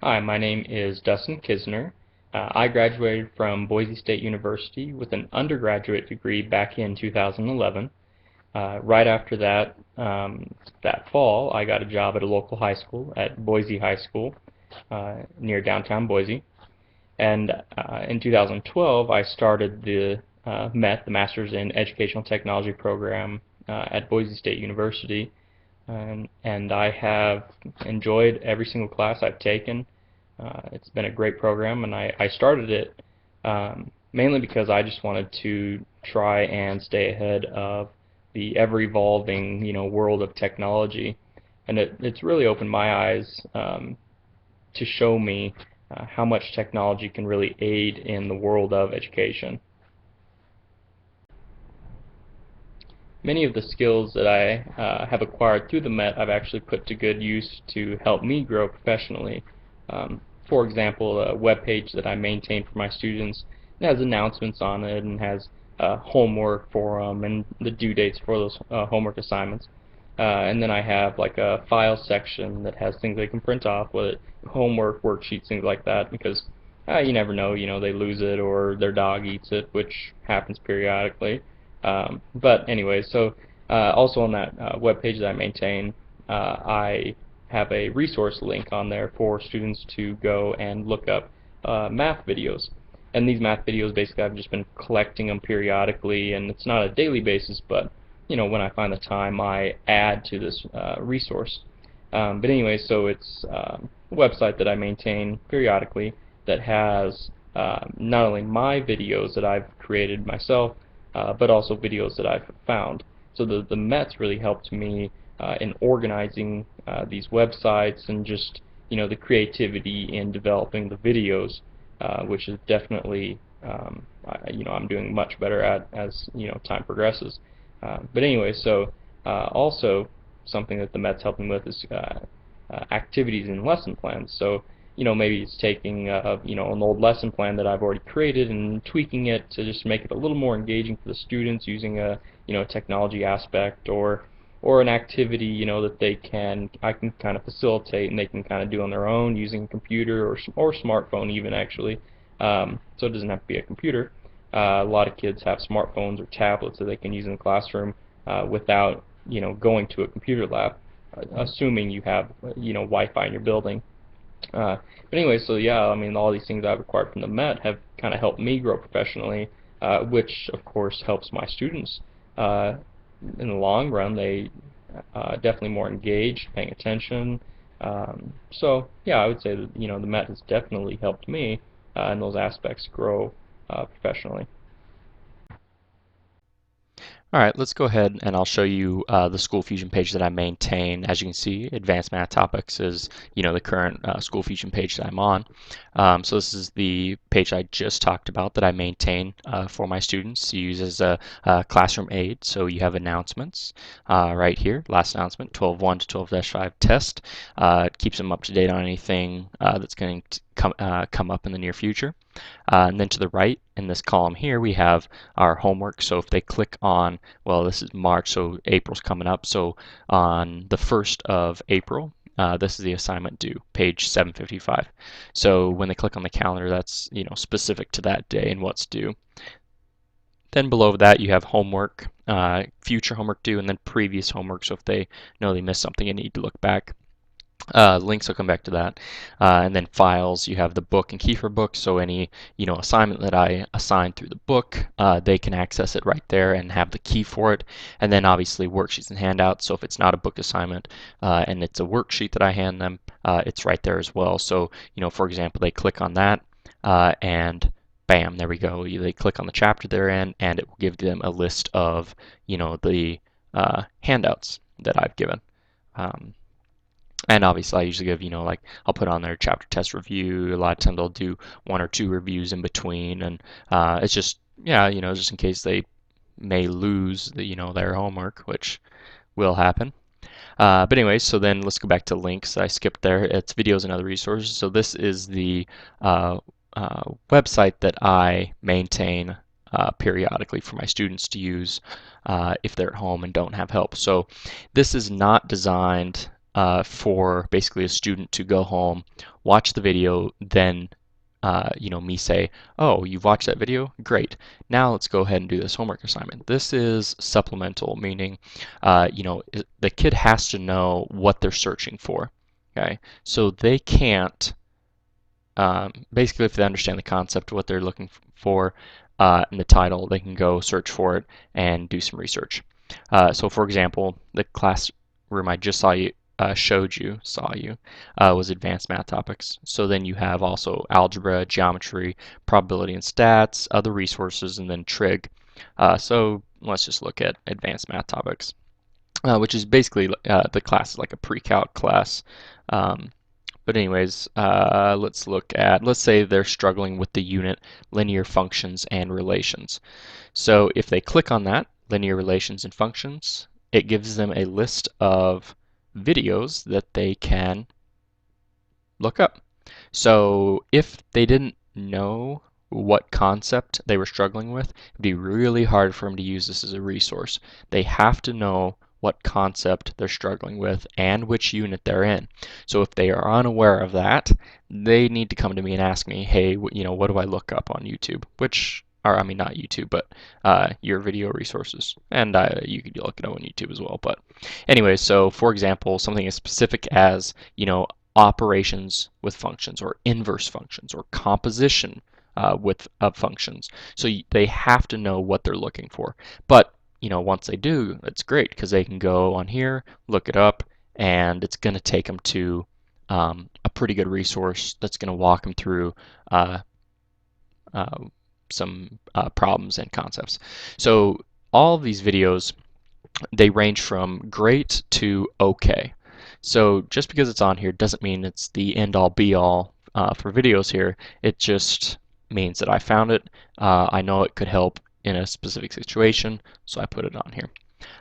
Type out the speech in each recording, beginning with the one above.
Hi, my name is Dustin Kisner. I graduated from Boise State University with an undergraduate degree back in 2011. Right after that, that fall, I got a job at a local high school at Boise High School near downtown Boise. And in 2012, I started the M.E.T, the Master's in Educational Technology program at Boise State University. And I have enjoyed every single class I've taken. It's been a great program, and I started it mainly because I just wanted to try and stay ahead of the ever-evolving, world of technology, and it's really opened my eyes to show me how much technology can really aid in the world of education. Many of the skills that I have acquired through the M.E.T I've actually put to good use to help me grow professionally. For example, a web page that I maintain for my students, it has announcements on it and has homework for them and the due dates for those homework assignments. And then I have like a file section that has things they can print off with it, homework, worksheets, things like that, because you never know, they lose it or their dog eats it, which happens periodically. But anyway, so also on that web page that I maintain, I have a resource link on there for students to go and look up math videos. And these math videos, basically, I've just been collecting them periodically, and it's not a daily basis, but when I find the time, I add to this resource. But anyway, so it's a website that I maintain periodically that has not only my videos that I've created myself, but also videos that I've found. So the M.E.T's really helped me in organizing these websites and just the creativity in developing the videos, which is definitely I'm doing much better at as time progresses. But anyway, so also something that the M.E.T's helping with is activities in lesson plans. So maybe it's taking an old lesson plan that I've already created and tweaking it to just make it a little more engaging for the students using a technology aspect, or an activity that I can kind of facilitate and they can kind of do on their own using a computer or smartphone even, actually. So it doesn't have to be a computer. A lot of kids have smartphones or tablets that they can use in the classroom without going to a computer lab, assuming you have Wi-Fi in your building. But anyway, so yeah, I mean, all these things I've acquired from the M.E.T have kind of helped me grow professionally, which of course helps my students. In the long run, they definitely more engaged, paying attention. So yeah, I would say that the M.E.T has definitely helped me in those aspects grow professionally. Alright, let's go ahead and I'll show you the School Fusion page that I maintain. As you can see, Advanced Math Topics is the current School Fusion page that I'm on. So this is the page I just talked about that I maintain for my students to use as a classroom aid. So you have announcements right here, last announcement, 12.1 to 12-5 test. It keeps them up to date on anything that's going to come up in the near future. And then to the right in this column here, we have our homework. So if they click on, well, this is March, so April's coming up. So on the 1st of April, this is the assignment due, page 755. So when they click on the calendar, that's specific to that day and what's due. Then below that you have homework, future homework due, and then previous homework. So if they know they missed something and need to look back. Links, I'll come back to that. And then files, you have the book and key for book, so any assignment that I assign through the book, they can access it right there and have the key for it. And then obviously worksheets and handouts, so if it's not a book assignment and it's a worksheet that I hand them, it's right there as well. So for example, they click on that and bam, there we go. They click on the chapter they're in and it will give them a list of the handouts that I've given. And obviously I usually give, like I'll put on their chapter test review. A lot of times I'll do 1 or 2 reviews in between, and it's just, yeah, just in case they may lose their homework, which will happen. But anyway, so then let's go back to links. I skipped there. It's videos and other resources. So this is the website that I maintain periodically for my students to use if they're at home and don't have help. So this is not designed for basically a student to go home, watch the video, then me say, oh, you've watched that video? Great. Now let's go ahead and do this homework assignment. This is supplemental, meaning, the kid has to know what they're searching for. Okay, so they can't basically, if they understand the concept of what they're looking for in the title, they can go search for it and do some research. So, for example, the classroom I just saw you was advanced math topics. So then you have also algebra, geometry, probability and stats, other resources, and then trig. So let's just look at advanced math topics, which is basically the class is like a pre-calc class. But anyways, let's say they're struggling with the unit linear functions and relations. So if they click on that, linear relations and functions, it gives them a list of videos that they can look up. So if they didn't know what concept they were struggling with, it'd be really hard for them to use this as a resource. They have to know what concept they're struggling with and which unit they're in. So if they are unaware of that, they need to come to me and ask me, hey, what do I look up on YouTube? Or I mean, not YouTube, but your video resources. And you could look it up on YouTube as well. But anyway, so for example, something as specific as, operations with functions or inverse functions or composition of functions. So they have to know what they're looking for. But once they do, it's great because they can go on here, look it up, and it's going to take them to a pretty good resource that's going to walk them through uh, uh, some problems and concepts. So all of these videos, they range from great to okay. So just because it's on here doesn't mean it's the end all be all for videos here. It just means that I found it. I know it could help in a specific situation, so I put it on here.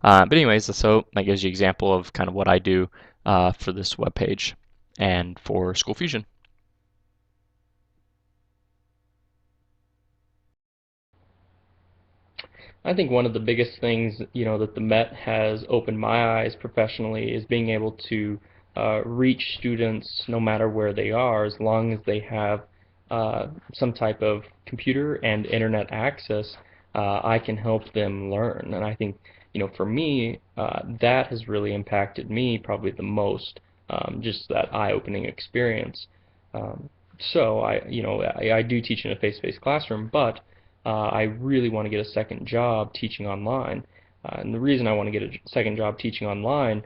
But anyways, so that gives you an example of kind of what I do for this web page and for School Fusion. I think one of the biggest things, that the Met has opened my eyes professionally is being able to reach students no matter where they are, as long as they have some type of computer and internet access. I can help them learn, and I think, for me, that has really impacted me probably the most. Just that eye-opening experience. So I do teach in a face-to-face classroom, but I really want to get a second job teaching online. And the reason I want to get a second job teaching online,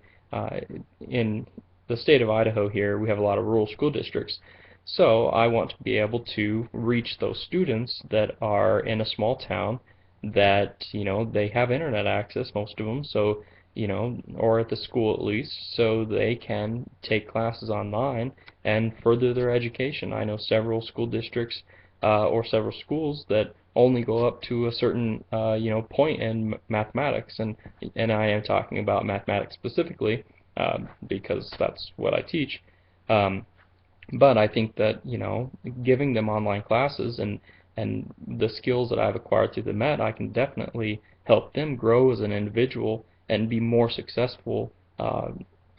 in the state of Idaho here, we have a lot of rural school districts. So I want to be able to reach those students that are in a small town that, they have internet access, most of them, so, or at the school at least, so they can take classes online and further their education. I know several school districts or several schools that only go up to a certain point in mathematics, and I am talking about mathematics specifically because that's what I teach. Um, but I think that giving them online classes and the skills that I've acquired through the Met, I can definitely help them grow as an individual and be more successful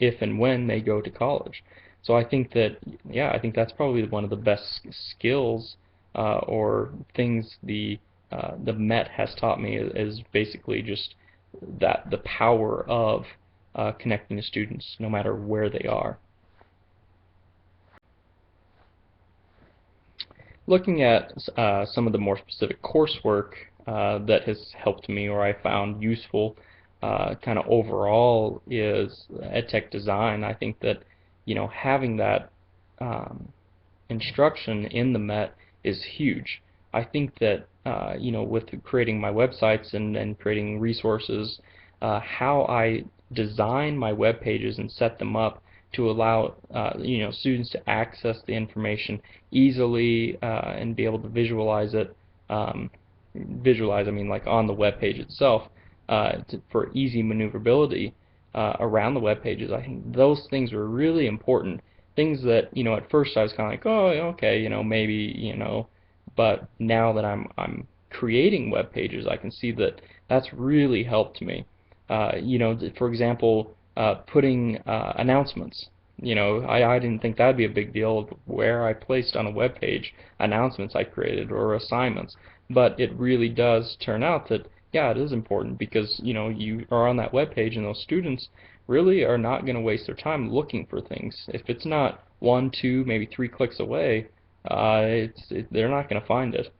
if and when they go to college. So I think that, yeah, I think that's probably one of the best skills or things the Met has taught me is basically just that the power of connecting to students no matter where they are. Looking at some of the more specific coursework that has helped me or I found useful kind of overall is EdTech design. I think that having that um, instruction in the Met is huge. I think that with creating my websites and creating resources, how I design my web pages and set them up to allow students to access the information easily and be able to visualize it. Visualize, I mean, like on the web page itself, for easy maneuverability around the web pages. I think those things were really important. Things that at first I was kind of like, oh, okay, maybe, but now that I'm creating web pages, I can see that that's really helped me. For example, putting announcements. I didn't think that'd be a big deal of where I placed on a web page announcements I created or assignments, but it really does turn out that yeah, it is important because you are on that web page and those students really are not going to waste their time looking for things. If it's not one, two, maybe three clicks away, they're not going to find it.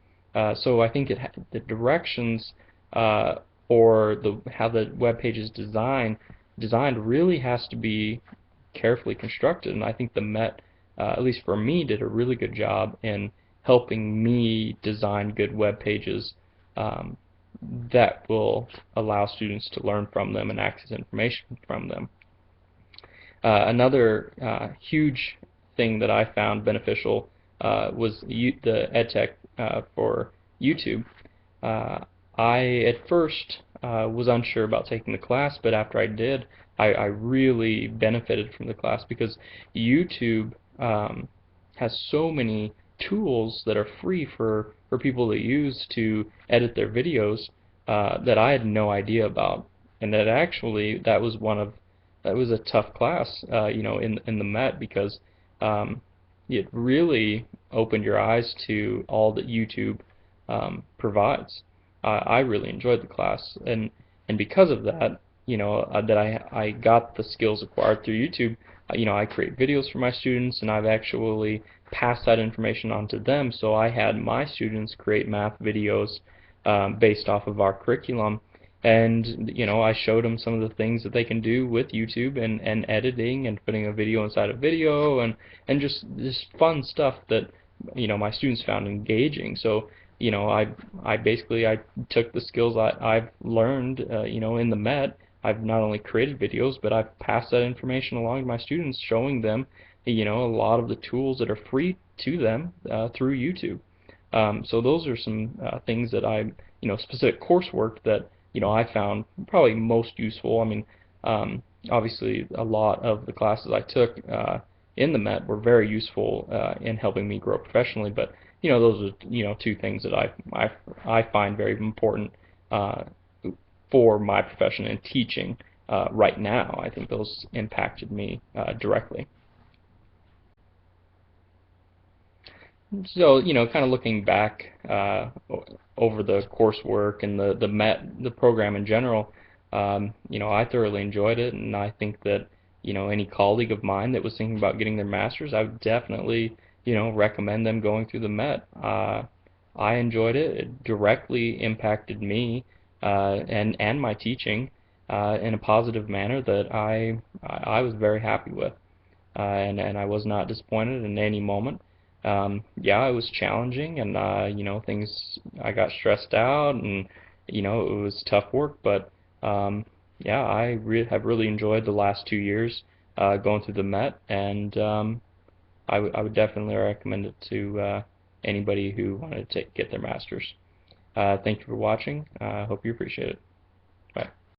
So I think the directions uh, or how the web page is designed really has to be carefully constructed, and I think the Met, at least for me, did a really good job in helping me design good web pages um, that will allow students to learn from them and access information from them. Another huge thing that I found beneficial was the EdTech for YouTube. Uh, I at first was unsure about taking the class, but after I did, I really benefited from the class because YouTube has so many tools that are free for people to use to edit their videos that I had no idea about, and that actually that was a tough class, in the Met because it really opened your eyes to all that YouTube provides. I really enjoyed the class, and because of that, that I got the skills acquired through YouTube. I create videos for my students, and I've actually passed that information on to them. So I had my students create math videos based off of our curriculum, and I showed them some of the things that they can do with YouTube and editing and putting a video inside a video and just this fun stuff that my students found engaging. So I took the skills I've learned in the Met. I've not only created videos, but I've passed that information along to my students, showing them a lot of the tools that are free to them through YouTube. So those are some things that specific coursework that I found probably most useful. I mean, obviously a lot of the classes I took in the Met were very useful in helping me grow professionally, but those are two things that I find very important uh, for my profession and teaching right now. I think those impacted me directly. So, kind of looking back over the coursework and the program in general, I thoroughly enjoyed it, and I think that, any colleague of mine that was thinking about getting their master's, I would definitely, recommend them going through the Met. I enjoyed it. It directly impacted me and my teaching in a positive manner that I was very happy with, and I was not disappointed in any moment. Yeah, it was challenging, and things I got stressed out, and it was tough work. But yeah, have really enjoyed the last 2 years going through the Met, and I would definitely recommend it to anybody who wanted to get their master's. Thank you for watching. I hope you appreciate it. Bye.